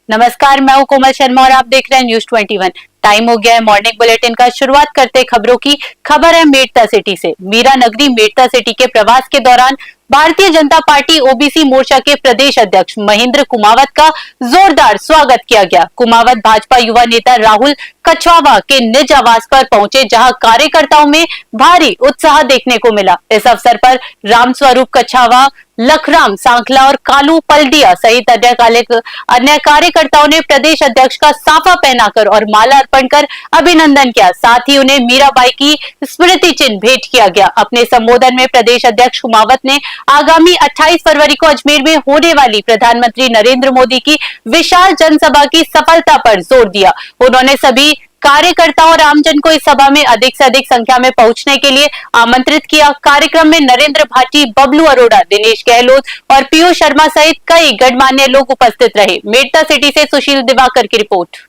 नमस्कार, मैं हूं कोमल शर्मा और आप देख रहे हैं न्यूज 21। टाइम हो गया है मॉर्निंग बुलेटिन का। शुरुआत करते खबरों की। खबर है मेड़ता सिटी से। मीरा नगरी मेड़ता सिटी के प्रवास के दौरान भारतीय जनता पार्टी ओबीसी मोर्चा के प्रदेश अध्यक्ष महेंद्र कुमावत का जोरदार स्वागत किया गया। कुमावत भाजपा युवा नेता राहुल कछवावा के निज आवास पर पहुंचे, जहां कार्यकर्ताओं में भारी उत्साह देखने को मिला। इस अवसर पर रामस्वरूप कछावा, लखराम सांखला और कालू पलडिया सहित अन्य कार्यकर्ताओं ने प्रदेश अध्यक्ष का साफा पहनाकर और माला अर्पण कर अभिनंदन किया। साथ ही उन्हें मीराबाई की स्मृति चिन्ह भेंट किया गया। अपने संबोधन में प्रदेश अध्यक्ष कुमावत ने आगामी 28 फरवरी को अजमेर में होने वाली प्रधानमंत्री नरेंद्र मोदी की विशाल जनसभा की सफलता पर जोर दिया। उन्होंने सभी कार्यकर्ताओं और आमजन को इस सभा में अधिक से अधिक संख्या में पहुंचने के लिए आमंत्रित किया। कार्यक्रम में नरेंद्र भाटी, बबलू अरोड़ा, दिनेश गहलोत और पीयूष शर्मा सहित कई गणमान्य लोग उपस्थित रहे। मेड़ता सिटी से सुशील दिवाकर की रिपोर्ट।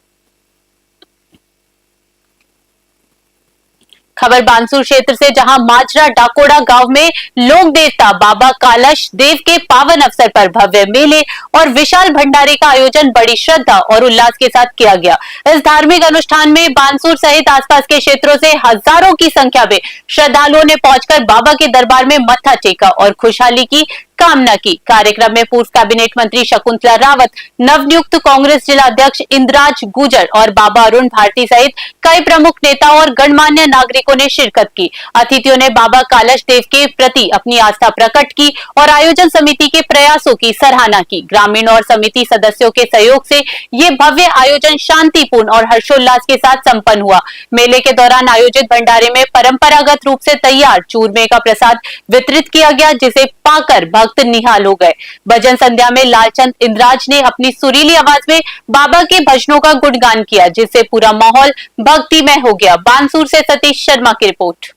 खबर बानसूर क्षेत्र से, जहां माजरा डाकोड़ा गांव में लोक देवता बाबा कालश देव के पावन अवसर पर भव्य मेले और विशाल भंडारे का आयोजन बड़ी श्रद्धा और उल्लास के साथ किया गया। इस धार्मिक अनुष्ठान में बानसूर सहित आसपास के क्षेत्रों से हजारों की संख्या में श्रद्धालुओं ने पहुंचकर बाबा के दरबार में मत्था टेका और खुशहाली की कामना की। कार्यक्रम में पूर्व कैबिनेट मंत्री शकुंतला रावत, नवनियुक्त कांग्रेस जिला अध्यक्ष इंद्राज गुजर और बाबा अरुण भारती सहित कई प्रमुख नेताओं और गणमान्य नागरिकों ने शिरकत की। अतिथियों ने बाबा कालश देव के प्रति अपनी आस्था प्रकट की और आयोजन समिति के प्रयासों की सराहना की। ग्रामीण और समिति सदस्यों के सहयोग से ये भव्य आयोजन शांतिपूर्ण और हर्षोल्लास के साथ संपन्न हुआ। मेले के दौरान आयोजित भंडारे में परंपरागत रूप से तैयार चूरमे का प्रसाद वितरित किया गया, जिसे पाकर भक्त निहाल हो गए। भजन संध्या में लालचंद इंद्राज ने अपनी सुरीली आवाज में बाबा के भजनों का गुणगान किया, जिससे पूरा माहौल भक्तिमय हो गया। बानसूर से सतीश शर्मा की रिपोर्ट।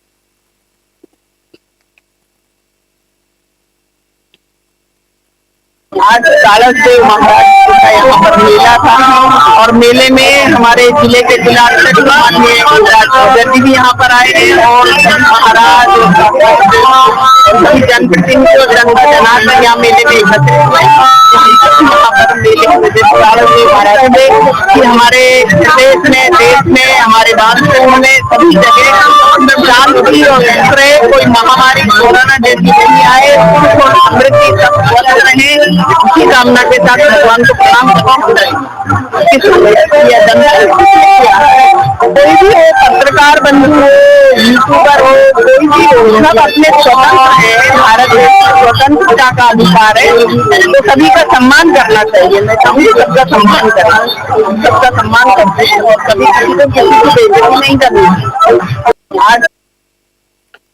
आज कालश देव महाराज का यहाँ पर मेला था और मेले में हमारे जिले के जिला अध्यक्ष भी यहाँ पर आए हैं और महाराज जनप्रतिनिधि और जनार्दन यहाँ मेले में एकत्रित हुए। यहाँ पर मेले में कालश देव महाराज ने कि हमारे प्रदेश में, देश में, हमारे बानसूर में सभी जगह शांति और रहे, कोई महामारी कोरोना जैसी नहीं आए, समृद्धि सब स्वस्थ रहे, इसी कामना के साथ भगवान को प्रणाम कोई भी हो, पत्रकार बंधु हो, यूट्यूबर हो, कोई भी हो, सब अपने स्वतंत्र है। भारत देश स्वतंत्रता का अधिकार है, तो सभी का सम्मान करना चाहिए। मैं चाहूँगी सबका सम्मान करना, सबका सम्मान करते हैं और कभी किसी को बेइज्जती नहीं करनी। आज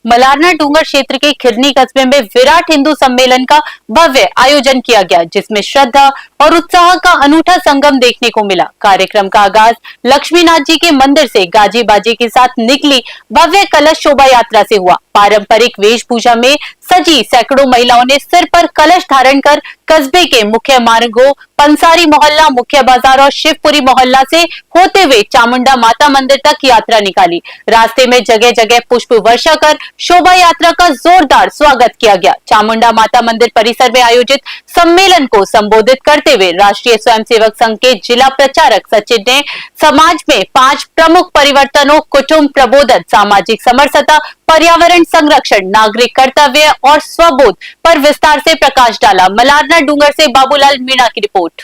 मलारना डूंगर क्षेत्र के खिरनी कस्बे में विराट हिंदू सम्मेलन का भव्य आयोजन किया गया, जिसमें श्रद्धा और उत्साह का अनूठा संगम देखने को मिला। कार्यक्रम का आगाज लक्ष्मीनाथ जी के मंदिर से गाजे बाजे के साथ निकली भव्य कलश शोभा यात्रा से हुआ। पारंपरिक वेशभूषा में सजी सैकड़ों महिलाओं ने सिर पर कलश धारण कर कस्बे के मुख्य मार्गों पंसारी मोहल्ला, मुख्य बाजार और शिवपुरी मोहल्ला से होते हुए चामुंडा माता मंदिर तक यात्रा निकाली। रास्ते में जगह जगह पुष्प वर्षा कर शोभा यात्रा का जोरदार स्वागत किया गया। चामुंडा माता मंदिर परिसर में आयोजित सम्मेलन को संबोधित करते हुए राष्ट्रीय स्वयंसेवक संघ के जिला प्रचारक सचिन ने समाज में 5 प्रमुख परिवर्तनों, कुटुंब प्रबोधन, सामाजिक समरसता, पर्यावरण संरक्षण, नागरिक कर्तव्य और स्वबोध पर विस्तार से प्रकाश डाला। मलारना डूंगर से बाबूलाल मीणा की रिपोर्ट।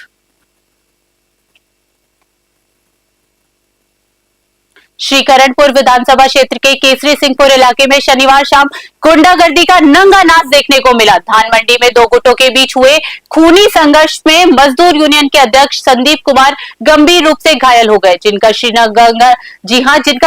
श्रीकरणपुर विधानसभा क्षेत्र के केसरी सिंहपुर इलाके में शनिवार शाम गुंडागर्दी का नंगा नाच देखने को मिला। धान मंडी में 2 गुटों के बीच हुए खूनी संघर्ष में मजदूर यूनियन के अध्यक्ष संदीप कुमार गंभीर रूप से घायल हो गए, जिनका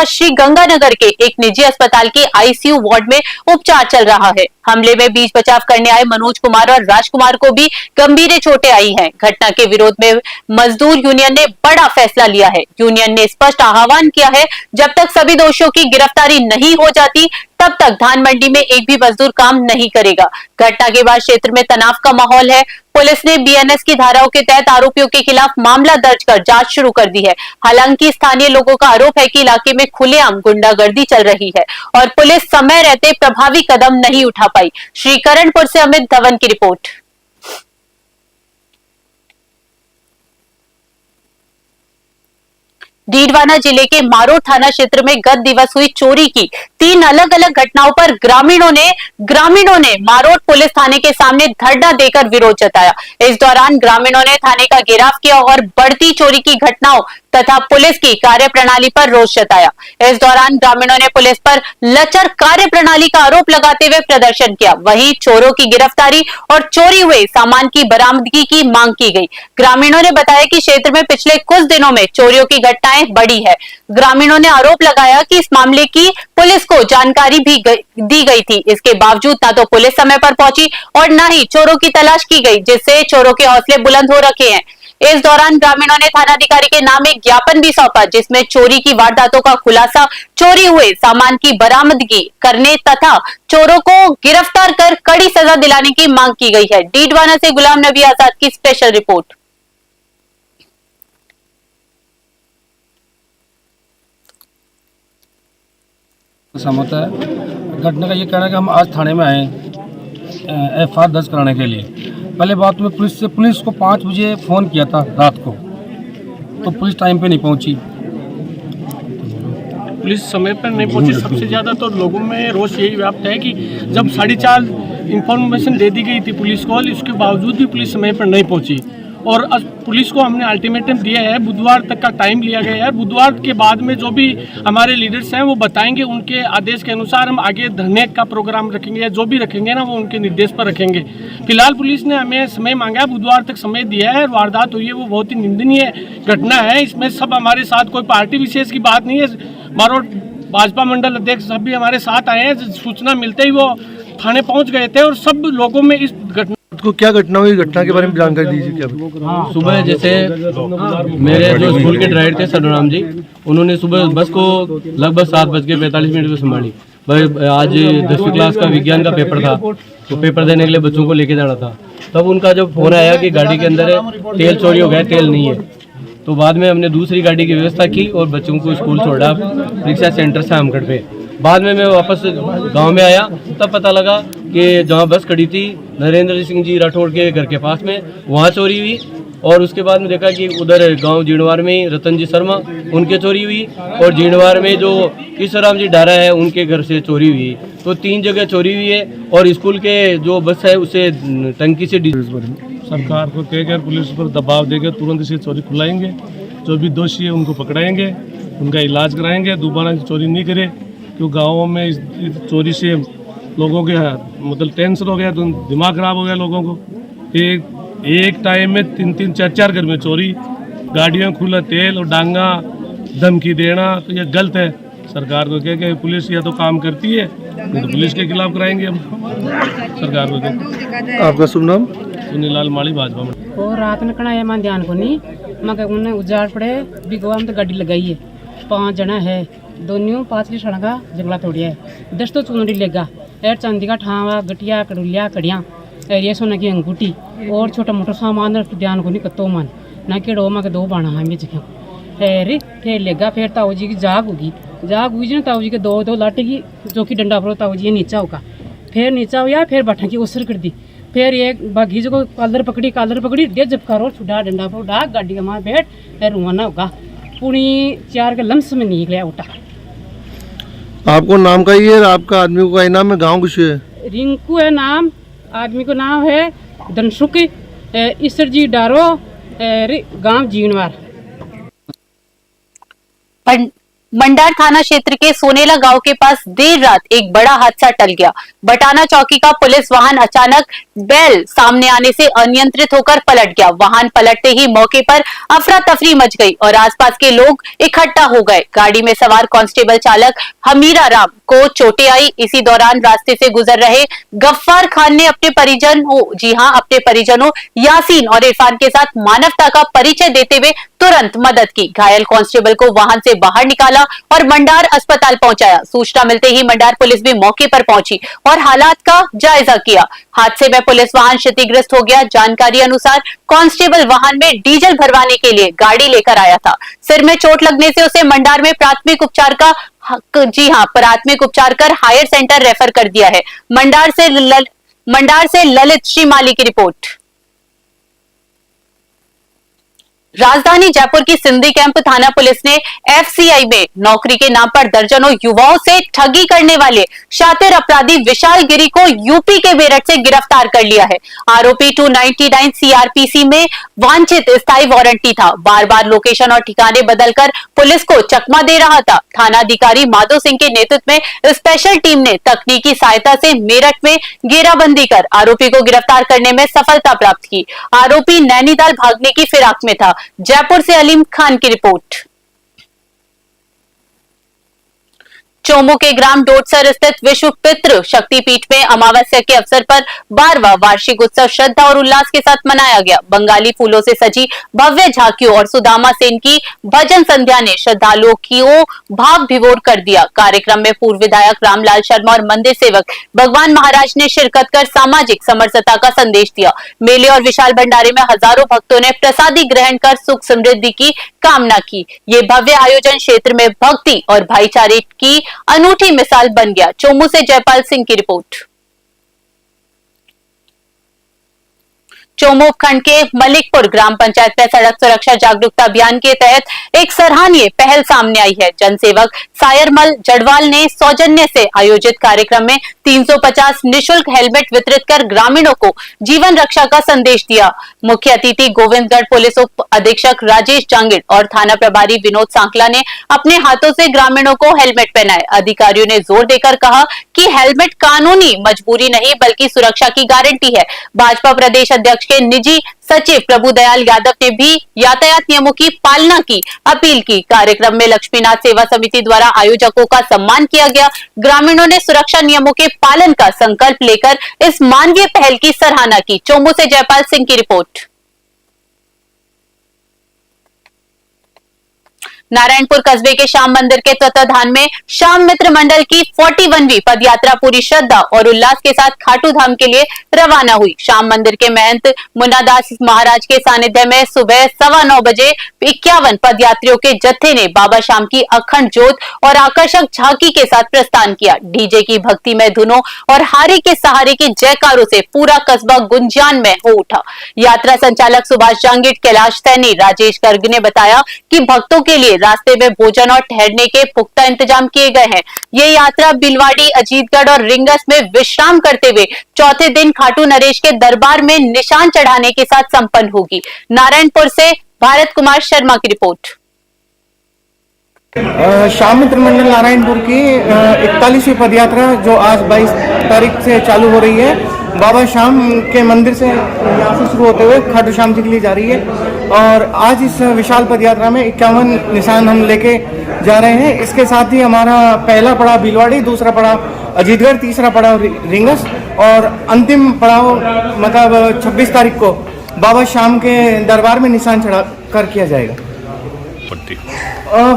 श्री गंगानगर के एक निजी अस्पताल के आईसीयू वार्ड में उपचार चल रहा है। हमले में बीच बचाव करने आए मनोज कुमार और राजकुमार को भी गंभीर चोटें आई हैं। घटना के विरोध में मजदूर यूनियन ने बड़ा फैसला लिया है। यूनियन ने स्पष्ट आह्वान किया है, जब तक सभी दोषियों की गिरफ्तारी नहीं हो जाती तब तक धान मंडी में एक भी मजदूर काम नहीं करेगा। घटना के बाद क्षेत्र में तनाव का माहौल है। पुलिस ने बीएनएस की धाराओं के तहत आरोपियों के खिलाफ मामला दर्ज कर जांच शुरू कर दी है। हालांकि स्थानीय लोगों का आरोप है कि इलाके में खुलेआम गुंडागर्दी चल रही है और पुलिस समय रहते प्रभावी कदम नहीं उठा पाई। श्रीकरणपुर से अमित धवन की रिपोर्ट। डीडवाना जिले के मारोट थाना क्षेत्र में गत दिवस हुई चोरी की 3 अलग अलग घटनाओं पर ग्रामीणों ने मारोट पुलिस थाने के सामने धरना देकर विरोध जताया। इस दौरान ग्रामीणों ने थाने का घेराव किया और बढ़ती चोरी की घटनाओं तथा पुलिस की कार्यप्रणाली पर रोष जताया। इस दौरान ग्रामीणों ने पुलिस पर लचर कार्यप्रणाली का आरोप लगाते हुए प्रदर्शन किया। वहीं चोरों की गिरफ्तारी और चोरी हुए सामान की बरामदगी की मांग की गई। ग्रामीणों ने बताया कि क्षेत्र में पिछले कुछ दिनों में चोरियों की घटनाएं बढ़ी है। ग्रामीणों ने आरोप लगाया कि इस मामले की पुलिस को जानकारी भी दी गई थी। इसके बावजूद न तो पुलिस समय पर पहुंची और न ही चोरों की तलाश की गई, जिससे चोरों के हौसले बुलंद हो रखे हैं। इस दौरान ग्रामीणों ने थानाधिकारी के नाम एक ज्ञापन भी सौंपा, जिसमें चोरी की वारदातों का खुलासा, चोरी हुए सामान की बरामदगी करने तथा चोरों को गिरफ्तार कर कड़ी सजा दिलाने की मांग की गई है। डीडवाना से गुलाम नबी आजाद की स्पेशल रिपोर्ट। सहमत है। घटना का ये कहना है कि हम आज थाने में आए एफआईआर दर्ज कराने के लिए। पहले बात में पुलिस को 5 बजे फ़ोन किया था रात को, तो पुलिस टाइम पे नहीं पहुंची। पुलिस समय पर नहीं पहुंची। सबसे ज़्यादा तो लोगों में रोष यही व्याप्त है कि जब 4:30 इंफॉर्मेशन दे दी गई थी पुलिस को, इसके बावजूद भी पुलिस समय पर नहीं पहुंची। और पुलिस को हमने अल्टीमेटम दिया है, बुधवार तक का टाइम लिया गया है। बुधवार के बाद में जो भी हमारे लीडर्स हैं वो बताएंगे, उनके आदेश के अनुसार हम आगे धरने का प्रोग्राम रखेंगे या जो भी रखेंगे ना, वो उनके निर्देश पर रखेंगे। फिलहाल पुलिस ने हमें समय मांगा है, बुधवार तक समय दिया है। वारदात हुई है वो बहुत ही निंदनीय घटना है। इसमें सब हमारे साथ, कोई पार्टी विशेष की बात नहीं है। मारोट भाजपा मंडल अध्यक्ष सब भी हमारे साथ आए हैं। सूचना मिलते ही वो थाने पहुँच गए थे और सब लोगों में इस घटना को क्या घटना हुई, घटना के बारे में जानकारी दीजिए। क्या सुबह जैसे मेरे जो स्कूल के ड्राइवर थे सदराम जी, उन्होंने सुबह बस को लगभग 7:45 पर संभाली। आज 10वीं क्लास का विज्ञान का पेपर था, तो पेपर देने के लिए बच्चों को लेके जाना था। तब उनका जब फोन आया कि गाड़ी के अंदर तेल चोरी हो गया, तेल नहीं है। तो बाद में हमने दूसरी गाड़ी की व्यवस्था की और बच्चों को स्कूल छोड़ा रिक्शा सेंटर से आमगढ़ पे। बाद में मैं वापस गांव में आया, तब पता लगा कि जहां बस खड़ी थी नरेंद्र सिंह जी राठौड़ के घर के पास में, वहां चोरी हुई। और उसके बाद में देखा कि उधर गांव जीणवार में रतन जी शर्मा उनके चोरी हुई, और जीणवार में जो ईश्वराम जी डारा है उनके घर से चोरी हुई। तो 3 जगह चोरी हुई है। और स्कूल के जो बस है उसे टंकी से सरकार को कहकर पुलिस पर दबाव देकर तुरंत इसे चोरी खुलाएंगे। जो भी दोषी है उनको पकड़ाएंगे, उनका इलाज कराएंगे, दोबारा चोरी नहीं करे। क्यों गाँवों में इस चोरी से लोगों के मतलब टेंशन हो गया, तो दिमाग खराब हो गया लोगों को। एक टाइम में 3-3, 4-4 घर में चोरी, गाड़ियों खुला तेल और डांगा, धमकी देना, तो ये गलत है। सरकार को कह के पुलिस या तो काम करती है, नहीं तो पुलिस के खिलाफ कराएंगे हम सरकार को। आपका शुभ नाम? सुनीलाल माली, भाजपा में। और रात में कना है ध्यान को नहीं मगर उन्हें उजाड़ पड़े भी गोवा में तो गाड़ी लगाई है। 5 जना है, दोनों 5 की सड़क का जंगला तोड़िया है। 10 तो चुनरी लेगा एर चांदी का ठावा, गटिया, कड़ुलिया, कड़िया, ये सोना की अंगूठी और छोटा मोटा सामान ध्यान को नहीं कत्तो मन ना के डोमा के 2 बाणा हमें जगह फिर लेगा। फिर ताऊ जी की जाग होगी ना, ताऊ जी के 2 लाटेगी, जो कि डंडा पर ताऊ जी नीचा होगा। फिर नीचा हुआ, फिर बठा की उसर कर दी। फिर एक बागी जो कालर पकड़ी डे जब करो छुड़ा डंडा पर उड़ा गाड़ी का मार बैठ फिर रुआना होगा। पूरी 4 के लम्स में निकले उठा। आपको नाम का ही है, आपका आदमी का नाम है, गांव कुछ है? रिंकू है नाम, आदमी को नाम है धनसुख ईसर जी डारो, गांव जीणवार। मंडार थाना क्षेत्र के सोनेला गांव के पास देर रात एक बड़ा हादसा टल गया। बटाना चौकी का पुलिस वाहन अचानक बैल सामने आने से अनियंत्रित होकर पलट गया। वाहन पलटते ही मौके पर अफरा तफरी मच गई और आसपास के लोग इकट्ठा हो गए। गाड़ी में सवार कांस्टेबल चालक हमीरा राम को चोटें आई। इसी दौरान रास्ते से गुजर रहे गफ्फार खान ने अपने परिजनों यासीन और इरफान के साथ मानवता का परिचय देते हुए तुरंत मदद की। घायल कांस्टेबल को वाहन से बाहर निकाला और मंडार अस्पताल पहुंचाया। सूचना मिलते ही मंडार पुलिस भी मौके पर पहुंची और हालात का जायजा किया। हादसे में पुलिस वाहन क्षतिग्रस्त हो गया। जानकारी अनुसार कांस्टेबल वाहन में डीजल भरवाने के लिए गाड़ी लेकर आया था। सिर में चोट लगने से उसे मंडार में प्राथमिक उपचार कर हायर सेंटर रेफर कर दिया है। मंडार से ललित श्रीमाली की रिपोर्ट। राजधानी जयपुर की सिंधी कैंप थाना पुलिस ने एफसीआई में नौकरी के नाम पर दर्जनों युवाओं से ठगी करने वाले शातिर अपराधी विशाल गिरी को यूपी के मेरठ से गिरफ्तार कर लिया है। आरोपी 299 सीआरपीसी में वांछित स्थायी वारंटी था। बार बार लोकेशन और ठिकाने बदलकर पुलिस को चकमा दे रहा था। थाना अधिकारी माधो सिंह के नेतृत्व में स्पेशल टीम ने तकनीकी सहायता से मेरठ में घेराबंदी कर आरोपी को गिरफ्तार करने में सफलता प्राप्त की। आरोपी नैनीताल भागने की फिराक में था। जयपुर से अलीम खान की रिपोर्ट। चोमू के ग्राम डोटसर स्थित विश्व पितृ शक्तिपीठ में अमावस्या के अवसर पर 12वां वार्षिक उत्सव श्रद्धा और उल्लास के साथ मनाया गया। बंगाली फूलों से सजी भव्य झांकियों और सुदामा सेन की भजन संध्या ने श्रद्धालुओं की भाव विभोर कर दिया। कार्यक्रम में पूर्व विधायक रामलाल शर्मा और मंदिर सेवक भगवान महाराज ने शिरकत कर सामाजिक समरसता का संदेश दिया। मेले और विशाल भंडारे में हजारों भक्तों ने प्रसादी ग्रहण कर सुख समृद्धि की कामना की। ये भव्य आयोजन क्षेत्र में भक्ति और भाईचारे की अनूठी मिसाल बन गया। चोमू से जयपाल सिंह की रिपोर्ट। चोमू उपखंड के मलिकपुर ग्राम पंचायत में सड़क सुरक्षा जागरूकता अभियान के तहत एक सराहनीय पहल सामने आई है। जनसेवक सायरमल जड़वाल ने सौजन्य से आयोजित कार्यक्रम में 350 निःशुल्क हेलमेट वितरित कर ग्रामीणों को जीवन रक्षा का संदेश दिया। मुख्य अतिथि गोविंदगढ़ पुलिस उप अधीक्षक राजेश जांगिड़ और थाना प्रभारी विनोद सांकला ने अपने हाथों से ग्रामीणों को हेलमेट पहनाए। अधिकारियों ने जोर देकर कहा कि हेलमेट कानूनी मजबूरी नहीं बल्कि सुरक्षा की गारंटी है। भाजपा प्रदेश अध्यक्ष के निजी सचिव प्रभुदयाल यादव ने भी यातायात नियमों की पालना की अपील की। कार्यक्रम में लक्ष्मीनाथ सेवा समिति द्वारा आयोजकों का सम्मान किया गया। ग्रामीणों ने सुरक्षा नियमों के पालन का संकल्प लेकर इस मानवीय पहल की सराहना की। चोमू से जयपाल सिंह की रिपोर्ट। नारायणपुर कस्बे के श्याम मंदिर के तत्वाधान में श्याम मित्र मंडल की 41वीं पदयात्रा पूरी श्रद्धा और उल्लास के साथ खाटू धाम के लिए रवाना हुई। श्याम मंदिर के महंत मुन्नादास महाराज के सानिध्य में सुबह 9:15 बजे 51 पदयात्रियों के जत्थे ने बाबा श्याम की अखंड ज्योत और आकर्षक झांकी के साथ प्रस्थान किया। डीजे की भक्तिमय धुनों और हारी के सहारे के जयकारों से पूरा कस्बा गुंजान में हो उठा। यात्रा संचालक सुभाष जांगिड़, कैलाश सैनी, राजेश गर्ग ने बताया कि भक्तों के लिए रास्ते में भोजन और ठहरने के पुख्ता इंतजाम किए गए हैं। ये यात्रा बिलवाड़ी, अजीतगढ़ और रिंगस में विश्राम करते हुए चौथे दिन खाटू नरेश के दरबार में निशान चढ़ाने के साथ संपन्न होगी। नारायणपुर से भारत कुमार शर्मा की रिपोर्ट। श्याम मित्र मंडल नारायणपुर की 41वीं पदयात्रा जो आज 22 तारीख से चालू हो रही है, बाबा श्याम के मंदिर से यहाँ से शुरू होते हुए खाटू श्याम जी के लिए जा रही है। और आज इस विशाल पदयात्रा में 51 निशान हम लेके जा रहे हैं। इसके साथ ही हमारा पहला पड़ाव बिलवाड़ी, दूसरा पड़ाव अजीतगढ़, तीसरा पड़ाव रिंगस और अंतिम पड़ाव मतलब 26 तारीख को बाबा श्याम के दरबार में निशान चढ़ा कर किया जाएगा।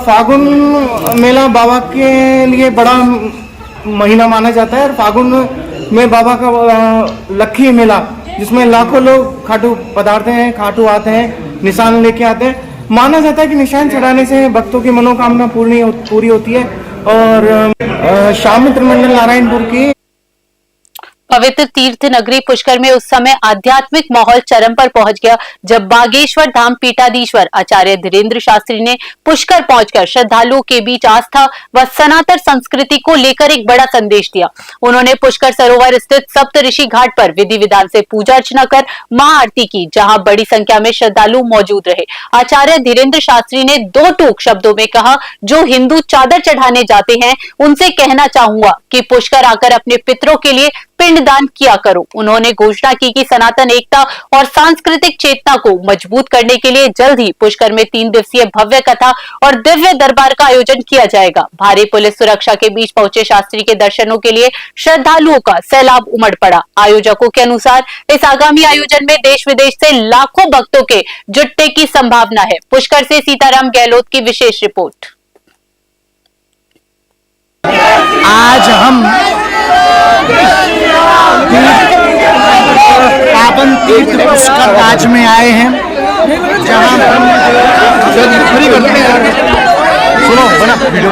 फागुन मेला बाबा के लिए बड़ा महीना माना जाता है और फागुन में बाबा का लक्खी मेला जिसमें लाखों लोग खाटू पधारते हैं, खाटू आते हैं, निशान लेके आते हैं। माना जाता है कि निशान चढ़ाने से भक्तों की मनोकामना पूरी होती है। और श्याम मित्र मंडल नारायणपुर की पवित्र तीर्थ नगरी पुष्कर में उस समय आध्यात्मिक माहौल चरम पर पहुंच गया जब बागेश्वर धाम पीठाधीश्वर आचार्य धीरेन्द्र शास्त्री ने पुष्कर पहुंचकर श्रद्धालुओं के बीच आस्था व सनातन संस्कृति को लेकर एक बड़ा संदेश दिया। उन्होंने पुष्कर सरोवर स्थित सप्तऋषि घाट पर विधि विधान से पूजा अर्चना कर महाआरती की, जहां बड़ी संख्या में श्रद्धालु मौजूद रहे। आचार्य धीरेन्द्र शास्त्री ने 2 टूक शब्दों में कहा, जो हिंदू चादर चढ़ाने जाते हैं उनसे कहना चाहूंगा कि पुष्कर आकर अपने पितरों के लिए पिंडदान किया करो। उन्होंने घोषणा की कि सनातन एकता और सांस्कृतिक चेतना को मजबूत करने के लिए जल्द ही पुष्कर में 3 दिवसीय भव्य कथा और दिव्य दरबार का आयोजन किया जाएगा। भारी पुलिस सुरक्षा के बीच पहुंचे शास्त्री के दर्शनों के लिए श्रद्धालुओं का सैलाब उमड़ पड़ा। आयोजकों के अनुसार इस आगामी आयोजन में देश विदेश से लाखों भक्तों के जुटने की संभावना है। पुष्कर से सीताराम गहलोत की विशेष रिपोर्ट। आज हम पावन तीर्थ पुष्कर राज में आए हैं, जहाँ सुनो बना वीडियो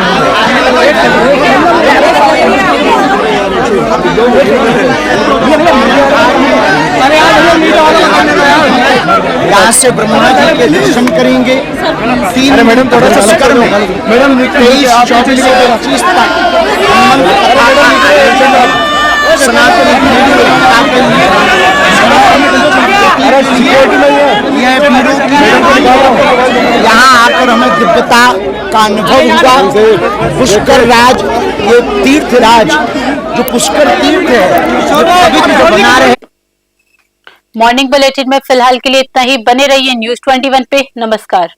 यहाँ से ब्रह्मा जी के दर्शन करेंगे। 3 पुष्कर में 23, 24, 25 तक सनातन यह वीरों की यहाँ आकर हमें दिव्यता का अनुभव हुआ। पुष्कर राज ये तीर्थ राज जो पुष्कर तीर्थ है जो पवित्र बना रहे। मॉर्निंग बुलेटिन में फिलहाल के लिए इतना ही। बने रहिए न्यूज़ 21 पे। नमस्कार।